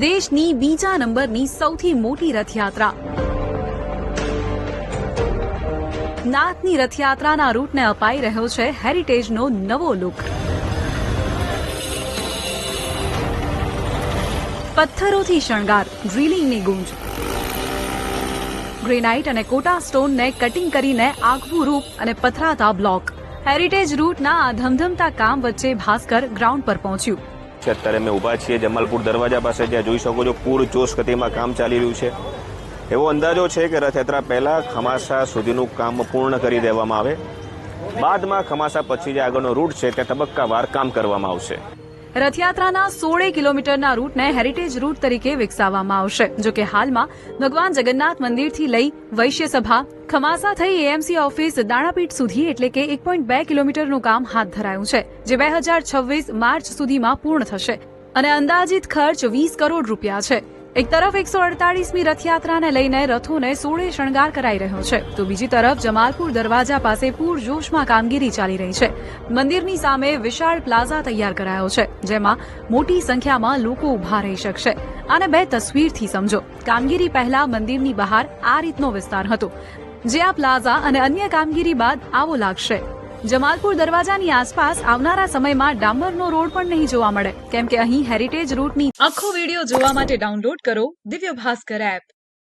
દેશની બીજા નંબરની સૌથી મોટી રથયાત્રા નાથની રથયાત્રાના રૂટને અપાઈ રહ્યો છે હેરિટેજનો નવો લુક। પથ્થરોથી શણગાર, ડ્રીલિંગની ગૂંજ, ગ્રેનાઇટ અને કોટા સ્ટોનને કટિંગ કરીને આગવું રૂપ અને પથરાતા બ્લોક। હેરિટેજ રૂટના આ ધમધમતા કામ વચ્ચે ભાસ્કર ગ્રાઉન્ડ પર પહોંચ્યું। અત્યારે અમે ઊભા છીએ જમાલપુર દરવાજા પાસે, જ્યાં જોઈ શકો છો પૂરજોશ ગતિમાં કામ ચાલી રહ્યું છે। એવો અંદાજો છે કે રથયાત્રા પહેલા ખમાસા સુધીનું કામ પૂર્ણ કરી દેવામાં આવે, બાદમાં ખમાસા પછી જે આગળનો રૂટ છે ત્યાં તબક્કાવાર કામ કરવામાં આવશે। રથયાત્રાના 16 કિલોમીટરના રૂટને હેરિટેજ રૂટ તરીકે વિકસાવવામાં આવશે। જો કે હાલમાં ભગવાન જગન્નાથ મંદિરથી લઈ વૈશ્ય સભા, ખમાસા થઈ એએમસી ઓફિસ, દાણાપીઠ સુધી એટલે કે 1.2 કિલોમીટરનું કામ હાથ ધરાયું છે, જે 2026 માર્ચ સુધીમાં પૂર્ણ થશે અને અંદાજિત ખર્ચ 20 કરોડ રૂપિયા છે। એક તરફ 148મી રથયાત્રાને લઈને રથોને 16 શણગાર કરાઈ રહ્યો છે, તો બીજી તરફ જમાલપુર દરવાજા પાસે પૂરજોશમાં કામગીરી ચાલી રહી છે। મંદિરની સામે વિશાળ પ્લાઝા તૈયાર કરાયો છે, જેમાં મોટી સંખ્યામાં લોકો ઉભા રહી શકશે। આને બે તસવીરથી સમજો। કામગીરી પહેલા મંદિરની બહાર આ રીતનો વિસ્તાર હતો, જે આ પ્લાઝા અને અન્ય કામગીરી બાદ આવો લાગશે। જમાલપુર દરવાજાની આસપાસ આવનારા સમયમાં ડામરનો રોડ પણ નહીં જોવા મળે, કેમ કે અહીં હેરિટેજ રૂટની આખો વિડીયો જોવા માટે ડાઉનલોડ કરો દિવ્ય ભાસ્કર એપ।